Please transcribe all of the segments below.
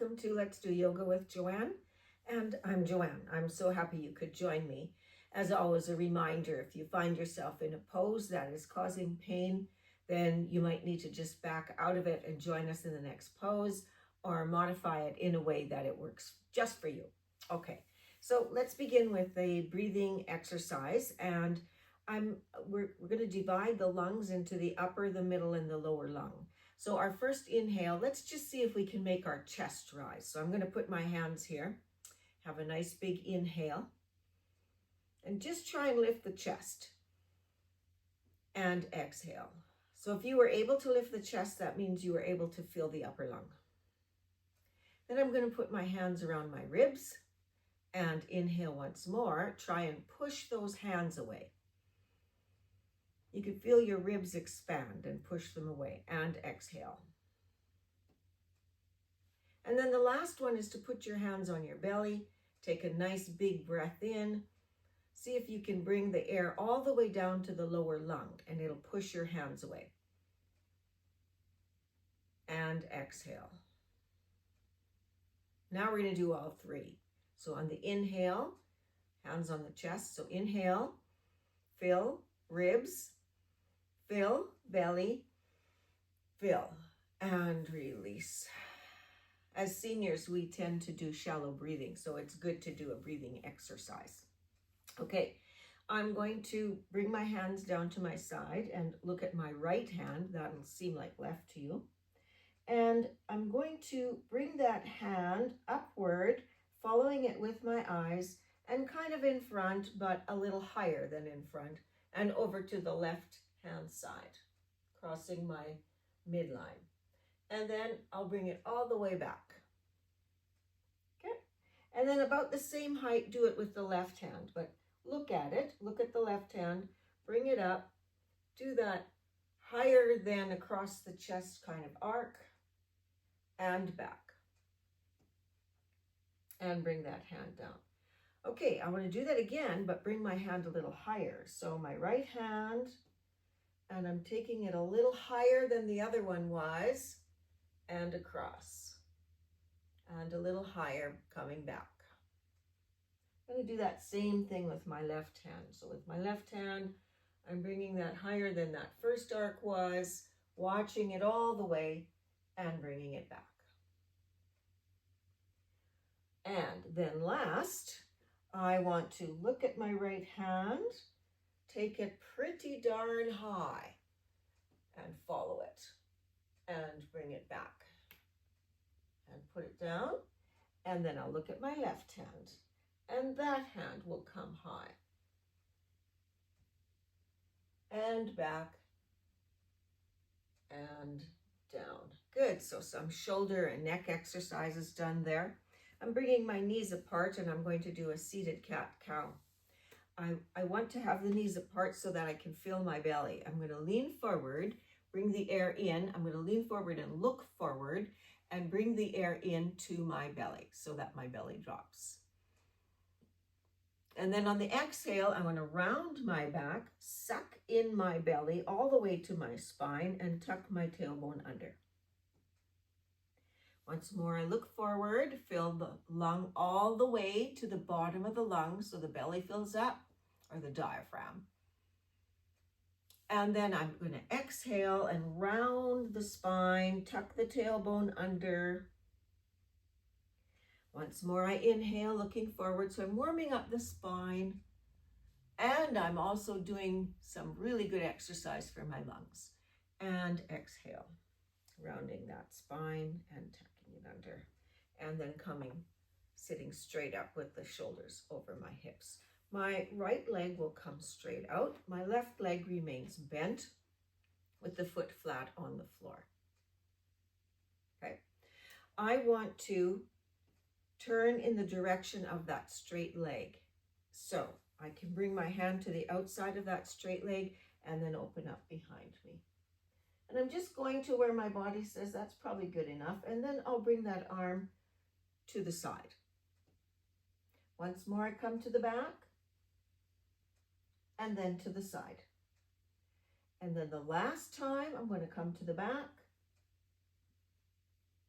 welcome to Let's Do Yoga with Joanne. And I'm Joanne. I'm so happy you could join me. As always, a reminder, if you find yourself in a pose that is causing pain, then you might need to just back out of it and join us in the next pose, or modify it in a way that it works just for you. Okay, so let's begin with a breathing exercise, and we're going to divide the lungs into the upper, the middle, and the lower lung. So our first inhale, let's just see if we can make our chest rise. So I'm going to put my hands here, have a nice big inhale, and just try and lift the chest, and exhale. So if you were able to lift the chest, that means you were able to feel the upper lung. Then I'm going to put my hands around my ribs and inhale once more. Try and push those hands away. You can feel your ribs expand and push them away, and exhale. And then the last one is to put your hands on your belly. Take a nice big breath in. See if you can bring the air all the way down to the lower lung, and it'll push your hands away. And exhale. Now we're going to do all three. So on the inhale, hands on the chest. So inhale, fill, ribs, fill, belly, fill, and release. As seniors, we tend to do shallow breathing, so it's good to do a breathing exercise. Okay, I'm going to bring my hands down to my side and look at my right hand. That'll seem like left to you. And I'm going to bring that hand upward, following it with my eyes, and kind of in front, but a little higher than in front, and over to the left hand side, crossing my midline. And then I'll bring it all the way back. Okay? And then about the same height, do it with the left hand, but look at it, look at the left hand, bring it up, do that higher than across the chest kind of arc, and back. And bring that hand down. Okay, I want to do that again, but bring my hand a little higher. So my right hand, and I'm taking it a little higher than the other one was, and across. And a little higher, coming back. I'm going to do that same thing with my left hand. So with my left hand, I'm bringing that higher than that first arc was, watching it all the way, and bringing it back. And then last, I want to look at my right hand, take it pretty darn high, and follow it, and bring it back, and put it down, and then I'll look at my left hand, and that hand will come high, and back, and down. Good, so some shoulder and neck exercises done there. I'm bringing my knees apart, and I'm going to do a seated cat-cow. I want to have the knees apart so that I can feel my belly. I'm going to lean forward, bring the air in. I'm going to lean forward and look forward and bring the air into my belly so that my belly drops. And then on the exhale, I'm going to round my back, suck in my belly all the way to my spine, and tuck my tailbone under. Once more, I look forward, fill the lung all the way to the bottom of the lung so the belly fills up, or the diaphragm. And then I'm going to exhale and round the spine, tuck the tailbone under. Once more, I inhale, looking forward. So I'm warming up the spine, and I'm also doing some really good exercise for my lungs. And exhale, rounding that spine and tucking it under, and then sitting straight up with the shoulders over my hips. My right leg will come straight out. My left leg remains bent with the foot flat on the floor. Okay. I want to turn in the direction of that straight leg. So I can bring my hand to the outside of that straight leg and then open up behind me. And I'm just going to where my body says that's probably good enough. And then I'll bring that arm to the side. Once more, I come to the back, and then to the side. And then the last time, I'm going to come to the back,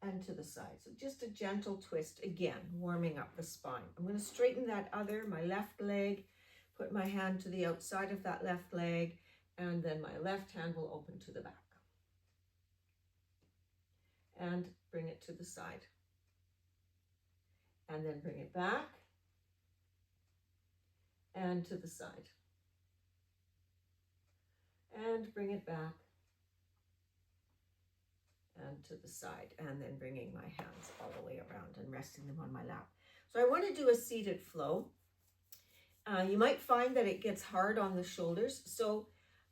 and to the side. So just a gentle twist, again, warming up the spine. I'm going to straighten that my left leg, put my hand to the outside of that left leg, and then my left hand will open to the back. And bring it to the side. And then bring it back and to the side. And bring it back and to the side, and then bringing my hands all the way around and resting them on my lap. So I want to do a seated flow. You might find that it gets hard on the shoulders. So,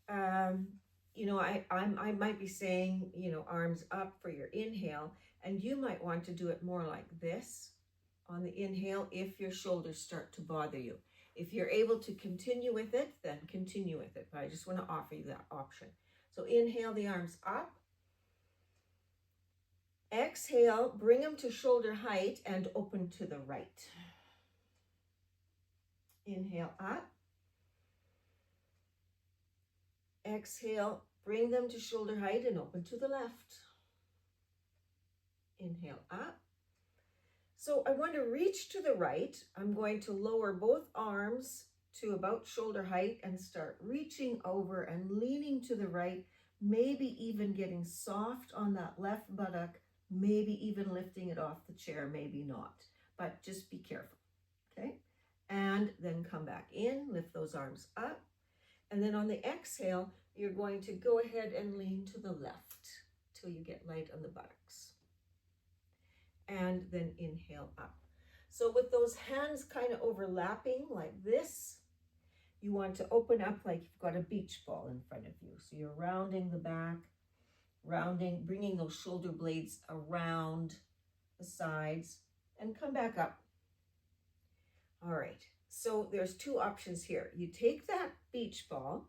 you know, I might be saying, you know, arms up for your inhale, and you might want to do it more like this on the inhale if your shoulders start to bother you. If you're able to continue with it, then continue with it. But I just want to offer you that option. So inhale the arms up. Exhale, bring them to shoulder height and open to the right. Inhale up. Exhale, bring them to shoulder height and open to the left. Inhale up. So I want to reach to the right. I'm going to lower both arms to about shoulder height and start reaching over and leaning to the right, maybe even getting soft on that left buttock, maybe even lifting it off the chair, maybe not, but just be careful, okay? And then come back in, lift those arms up. And then on the exhale, you're going to go ahead and lean to the left till you get light on the buttocks. And then inhale up. So with those hands kind of overlapping like this, you want to open up like you've got a beach ball in front of you. So you're rounding the back, rounding, bringing those shoulder blades around the sides, and come back up. All right, so there's two options here. You take that beach ball,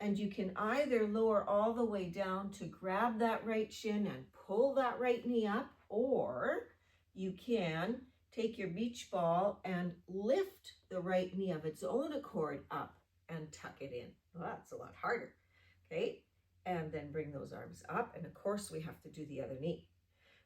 and you can either lower all the way down to grab that right shin and pull that right knee up, or you can take your beach ball and lift the right knee of its own accord up and tuck it in. Well, that's a lot harder, okay? And then bring those arms up, and of course we have to do the other knee.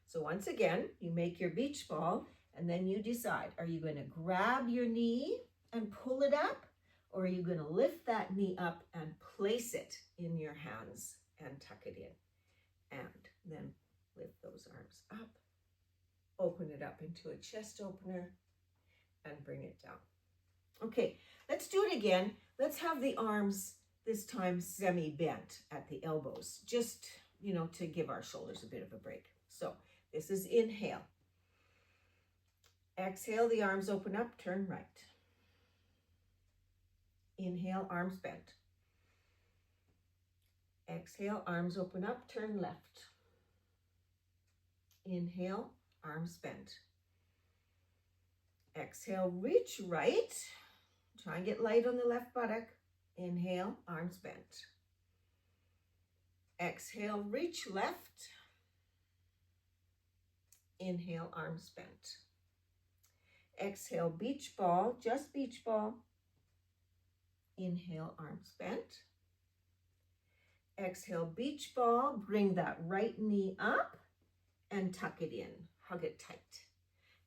So once again, you make your beach ball, and then you decide, are you going to grab your knee and pull it up, or are you going to lift that knee up and place it in your hands and tuck it in? And then lift those arms up, open it up into a chest opener, and bring it down. Okay, let's do it again. Let's have the arms this time semi-bent at the elbows, just, you know, to give our shoulders a bit of a break. So this is inhale. Exhale, the arms open up, turn right. Inhale, arms bent. Exhale, arms open up, turn left. Inhale, arms bent. Exhale, reach right. Try and get light on the left buttock. Inhale, arms bent. Exhale, reach left. Inhale, arms bent. Exhale, beach ball, just beach ball. Inhale, arms bent. Exhale, beach ball, bring that right knee up and tuck it in, hug it tight.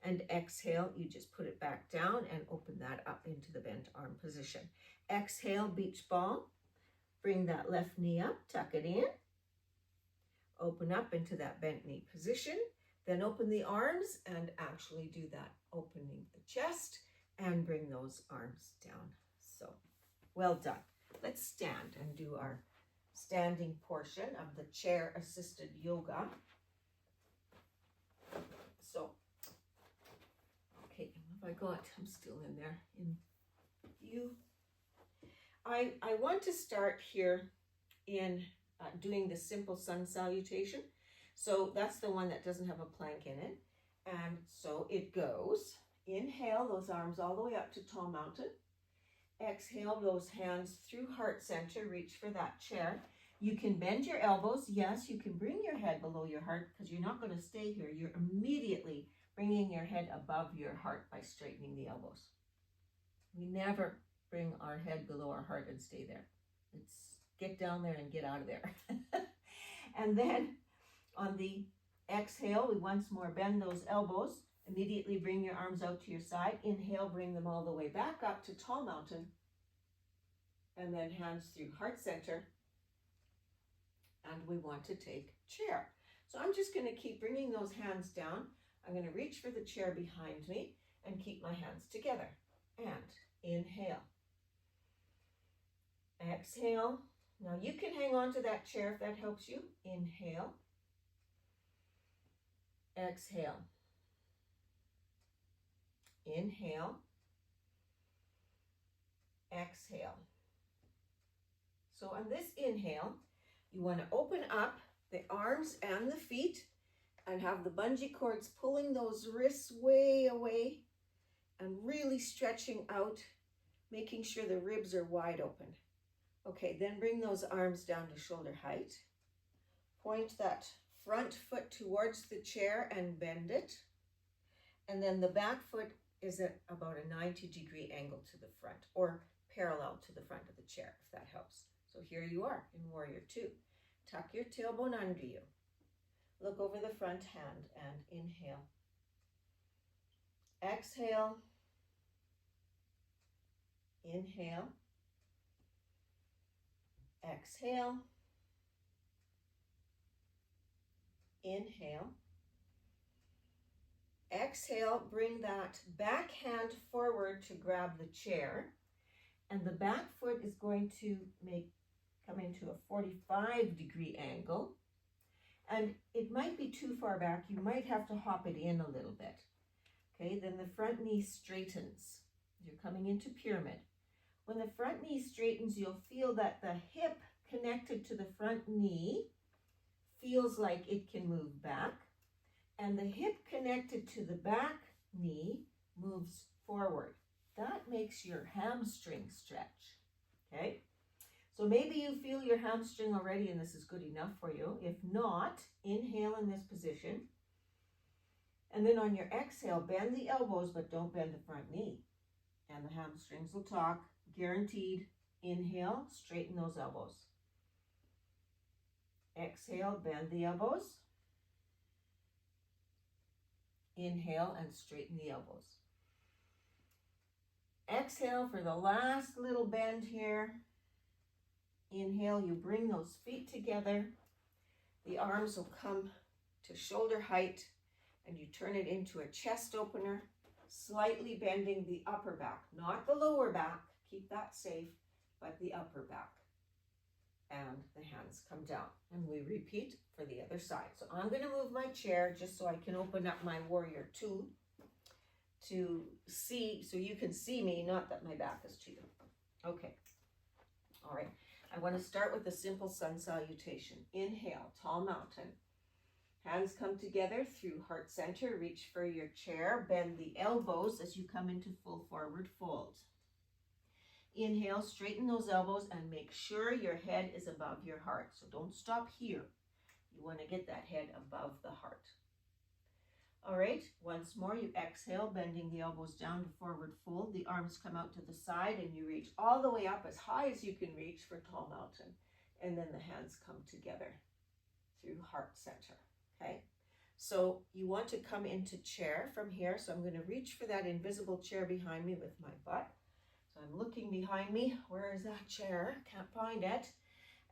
And exhale, you just put it back down and open that up into the bent arm position. Exhale, beach ball, bring that left knee up, tuck it in, open up into that bent knee position, then open the arms and actually do that opening the chest and bring those arms down. So, well done. Let's stand and do our standing portion of the chair-assisted yoga. So, okay, what have I got? I'm still in there. In view. I want to start here in doing the simple sun salutation. So that's the one that doesn't have a plank in it. And so it goes. Inhale, those arms all the way up to tall mountain. Exhale, those hands through heart center, reach for that chair. You can bend your elbows. Yes, you can bring your head below your heart because you're not going to stay here. You're immediately bringing your head above your heart by straightening the elbows. We never bring our head below our heart and stay there. It's get down there and get out of there. And then on the Exhale, we once more bend those elbows. Immediately bring your arms out to your side. Inhale, bring them all the way back up to tall mountain. And then hands through heart center. And we want to take chair. So I'm just going to keep bringing those hands down. I'm going to reach for the chair behind me and keep my hands together. And inhale. Exhale. Now you can hang on to that chair if that helps you. Inhale. Exhale. Inhale. Exhale. So on this inhale, you want to open up the arms and the feet and have the bungee cords pulling those wrists way away and really stretching out, making sure the ribs are wide open. Okay, then bring those arms down to shoulder height. Point that front foot towards the chair and bend it. And then the back foot is at about a 90-degree angle to the front, or parallel to the front of the chair, if that helps. So here you are in Warrior Two. Tuck your tailbone under you. Look over the front hand and inhale. Exhale. Inhale. Exhale. Inhale. Exhale, bring that back hand forward to grab the chair. And the back foot is going to come into a 45-degree angle. And it might be too far back. You might have to hop it in a little bit. Okay, then the front knee straightens. You're coming into pyramid. When the front knee straightens, you'll feel that the hip connected to the front knee feels like it can move back. And the hip connected to the back knee moves forward. That makes your hamstring stretch, okay? So maybe you feel your hamstring already and this is good enough for you. If not, inhale in this position. And then on your exhale, bend the elbows, but don't bend the front knee. And the hamstrings will talk, guaranteed. Inhale, straighten those elbows. Exhale, bend the elbows. Inhale and straighten the elbows. Exhale for the last little bend here. Inhale, you bring those feet together. The arms will come to shoulder height and you turn it into a chest opener, slightly bending the upper back, not the lower back, keep that safe, but the upper back. And the hands come down. And we repeat for the other side. So I'm going to move my chair just so I can open up my Warrior Two to see, so you can see me, not that my back is to you. Okay. All right. I want to start with a simple sun salutation. Inhale, tall mountain. Hands come together through heart center. Reach for your chair. Bend the elbows as you come into full forward fold. Inhale, straighten those elbows and make sure your head is above your heart. So don't stop here. You want to get that head above the heart. All right, once more, you exhale, bending the elbows down to forward fold. The arms come out to the side and you reach all the way up as high as you can reach for tall mountain. And then the hands come together through heart center, okay? So you want to come into chair from here. So I'm going to reach for that invisible chair behind me with my butt. So I'm looking behind me. Where is that chair? Can't find it.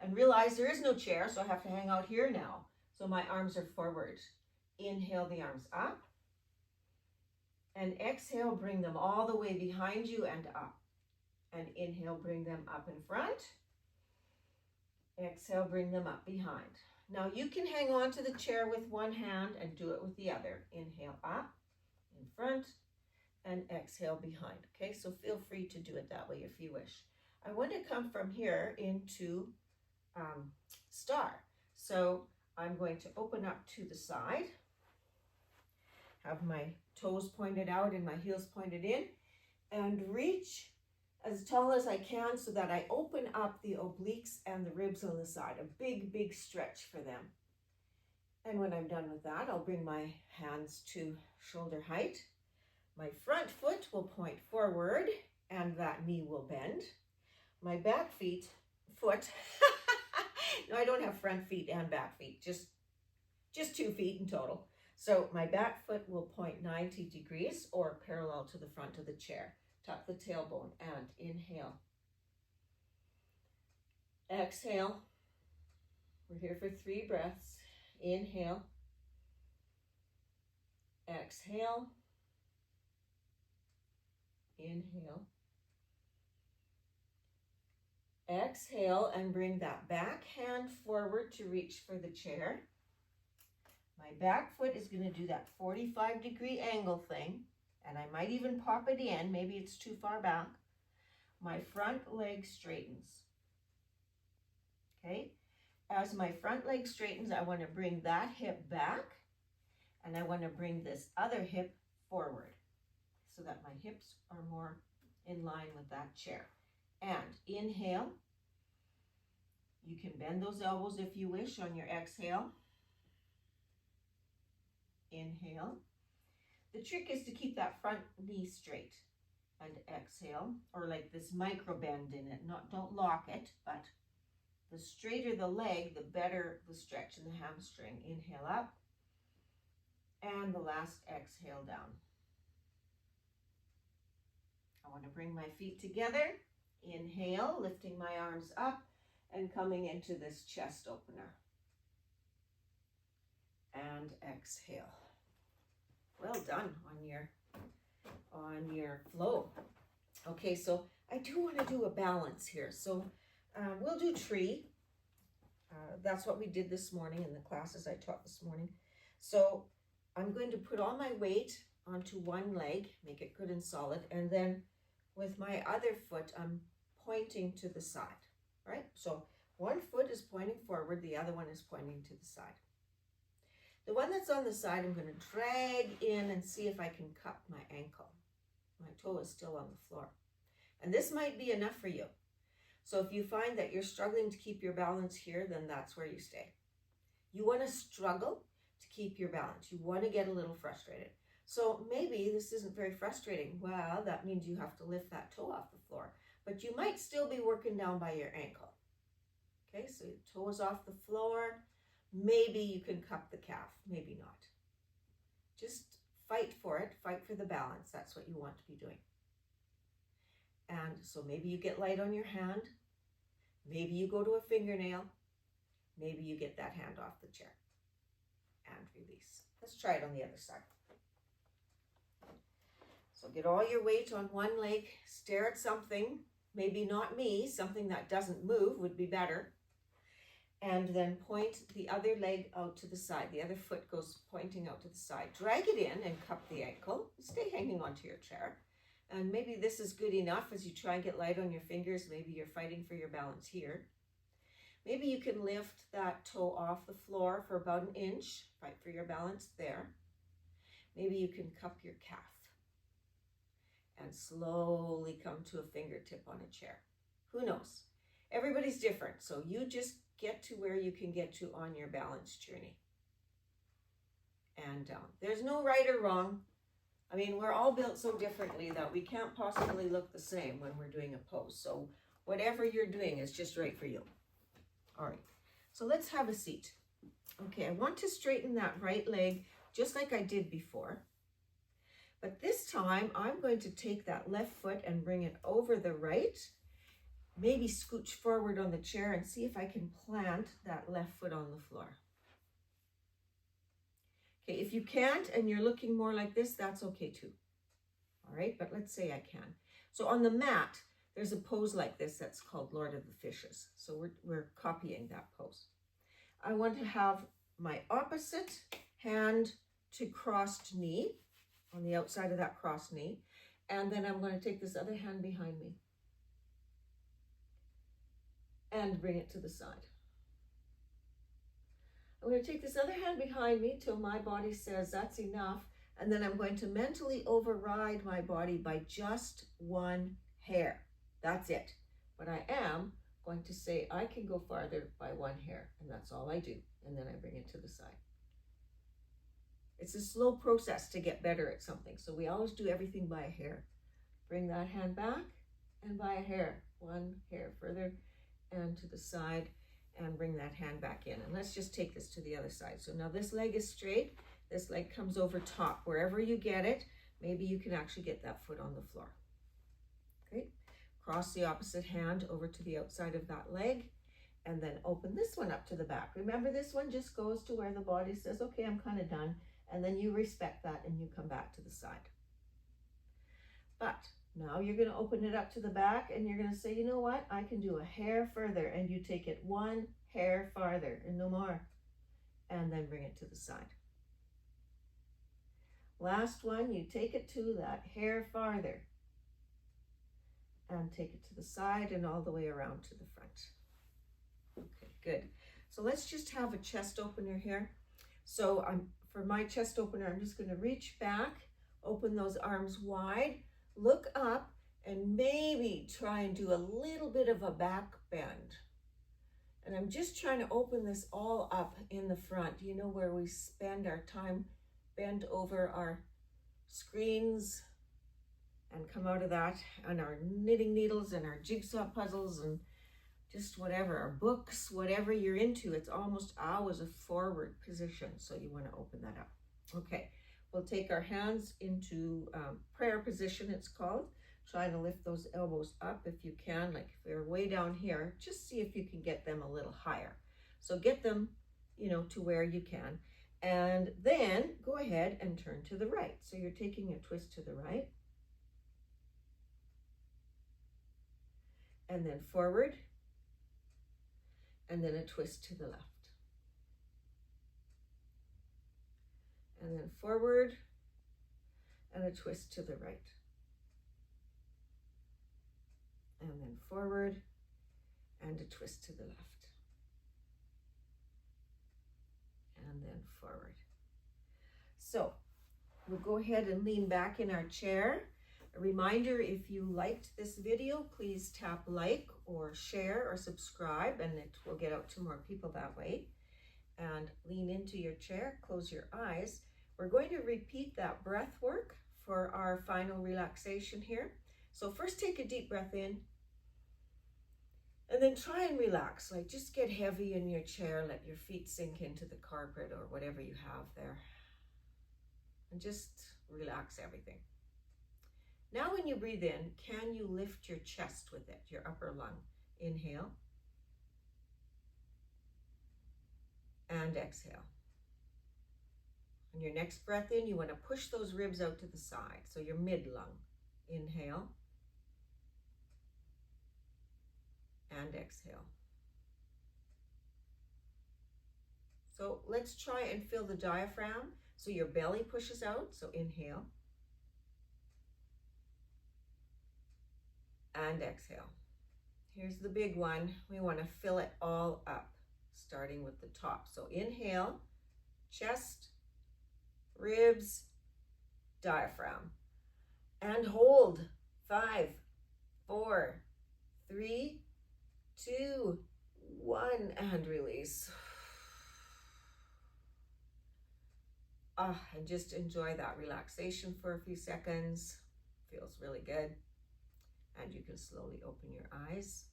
And realize there is no chair, so I have to hang out here now. So my arms are forward. Inhale the arms up. And exhale, bring them all the way behind you and up. And inhale, bring them up in front. Exhale, bring them up behind. Now you can hang on to the chair with one hand and do it with the other. Inhale up, in front, and exhale behind. Okay, so feel free to do it that way if you wish. I want to come from here into star. So I'm going to open up to the side, have my toes pointed out and my heels pointed in, and reach as tall as I can so that I open up the obliques and the ribs on the side, a big, big stretch for them. And when I'm done with that, I'll bring my hands to shoulder height. My front foot will point forward and that knee will bend. My back foot, no, I don't have front feet and back feet, just just 2 feet in total. So my back foot will point 90 degrees or parallel to the front of the chair. Tuck the tailbone and inhale. Exhale. We're here for 3 breaths. Inhale. Exhale. Inhale. Exhale and bring that back hand forward to reach for the chair. My back foot is going to do that 45-degree angle thing, and I might even pop it in. Maybe it's too far back. My front leg straightens. Okay? As my front leg straightens, I want to bring that hip back, and I want to bring this other hip forward so that my hips are more in line with that chair. And inhale. You can bend those elbows if you wish on your exhale. Inhale. The trick is to keep that front knee straight and exhale, or like this micro bend in it. Don't lock it, but the straighter the leg, the better the stretch in the hamstring. Inhale up, and the last exhale down. I want to bring my feet together. Inhale, lifting my arms up and coming into this chest opener. And exhale. Well done on your flow. Okay, so I do want to do a balance here. So we'll do tree. That's what we did this morning in the classes I taught this morning. So I'm going to put all my weight onto one leg, make it good and solid, and then with my other foot, I'm pointing to the side, right? So one foot is pointing forward, the other one is pointing to the side. The one that's on the side, I'm going to drag in and see if I can cup my ankle. My toe is still on the floor. And this might be enough for you. So if you find that you're struggling to keep your balance here, then that's where you stay. You want to struggle to keep your balance. You want to get a little frustrated. So maybe this isn't very frustrating. Well, that means you have to lift that toe off the floor. But you might still be working down by your ankle. Okay, so your toe is off the floor. Maybe you can cup the calf, maybe not. Just fight for it, fight for the balance. That's what you want to be doing. And so maybe you get light on your hand. Maybe you go to a fingernail. Maybe you get that hand off the chair and release. Let's try it on the other side. So get all your weight on one leg, stare at something, maybe not me, something that doesn't move would be better. And then point the other leg out to the side. The other foot goes pointing out to the side. Drag it in and cup the ankle. Stay hanging onto your chair. And maybe this is good enough as you try and get light on your fingers. Maybe you're fighting for your balance here. Maybe you can lift that toe off the floor for about an inch. Fight for your balance there. Maybe you can cup your calf and slowly come to a fingertip on a chair. Who knows? Everybody's different. So you just get to where you can get to on your balance journey. And there's no right or wrong. I mean, we're all built so differently that we can't possibly look the same when we're doing a pose. So whatever you're doing is just right for you. All right, so let's have a seat. Okay, I want to straighten that right leg just like I did before. But this time I'm going to take that left foot and bring it over the right. Maybe scooch forward on the chair and see if I can plant that left foot on the floor. Okay, if you can't and you're looking more like this, that's okay too. All right, but let's say I can. So on the mat, there's a pose like this that's called Lord of the Fishes. So we're copying that pose. I want to have my opposite hand to crossed knee, on the outside of that crossed knee. And then I'm going to take this other hand behind me and bring it to the side. I'm going to take this other hand behind me till my body says that's enough. And then I'm going to mentally override my body by just one hair. That's it. But I am going to say I can go farther by one hair. And that's all I do. And then I bring it to the side. It's a slow process to get better at something. So we always do everything by a hair. Bring that hand back and by a hair. One hair further and to the side. and bring that hand back in. And let's just take this to the other side. So now this leg is straight. This leg comes over top. Wherever you get it, maybe you can actually get that foot on the floor. Great. Cross the opposite hand over to the outside of that leg, and then open this one up to the back. Remember, this one just goes to where the body says, okay, I'm kind of done. And then you respect that and you come back to the side. But now you're going to open it up to the back and you're going to say, you know what? I can do a hair further, and you take it one hair farther and no more. And then bring it to the side. Last one, you take it to that hair farther and take it to the side and all the way around to the front. Okay, good. So let's just have a chest opener here. So for my chest opener, I'm just going to reach back, open those arms wide, look up, and maybe try and do a little bit of a back bend. And I'm just trying to open this all up in the front, you know, where we spend our time bent over our screens and come out of that on our knitting needles and our jigsaw puzzles and just whatever, our books, whatever you're into. It's almost always a forward position, so you want to open that up. Okay, we'll take our hands into prayer position, it's called. Try to lift those elbows up if you can. Like if they're way down here, just see if you can get them a little higher. So get them, you know, to where you can. And then go ahead and turn to the right. So you're taking a twist to the right. And then forward. And then a twist to the left. And then forward. And a twist to the right. And then forward, and a twist to the left. And then forward. So we'll go ahead and lean back in our chair. A reminder, if you liked this video, please tap like or share or subscribe, and it will get out to more people that way. And lean into your chair, close your eyes. We're going to repeat that breath work for our final relaxation here. So first take a deep breath in. And then try and relax, like just get heavy in your chair, let your feet sink into the carpet or whatever you have there. And just relax everything. Now when you breathe in, can you lift your chest with it, your upper lung? Inhale. And exhale. On your next breath in, you want to push those ribs out to the side, so your mid-lung. Inhale. And exhale. So let's try and feel the diaphragm. So your belly pushes out. So inhale. And exhale. Here's the big one. We want to fill it all up, starting with the top. So inhale, chest, ribs, diaphragm. And hold. 5, 4, 3, 2, 1, and release. And just enjoy that relaxation for a few seconds. Feels really good. And you can slowly open your eyes.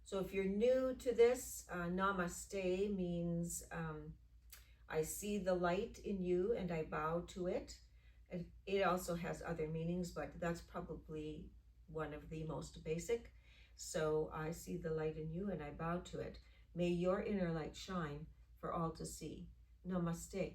So if you're new to this, namaste means I see the light in you and I bow to it. And it also has other meanings, but that's probably one of the most basic. So I see the light in you and I bow to it. May your inner light shine for all to see. Namaste.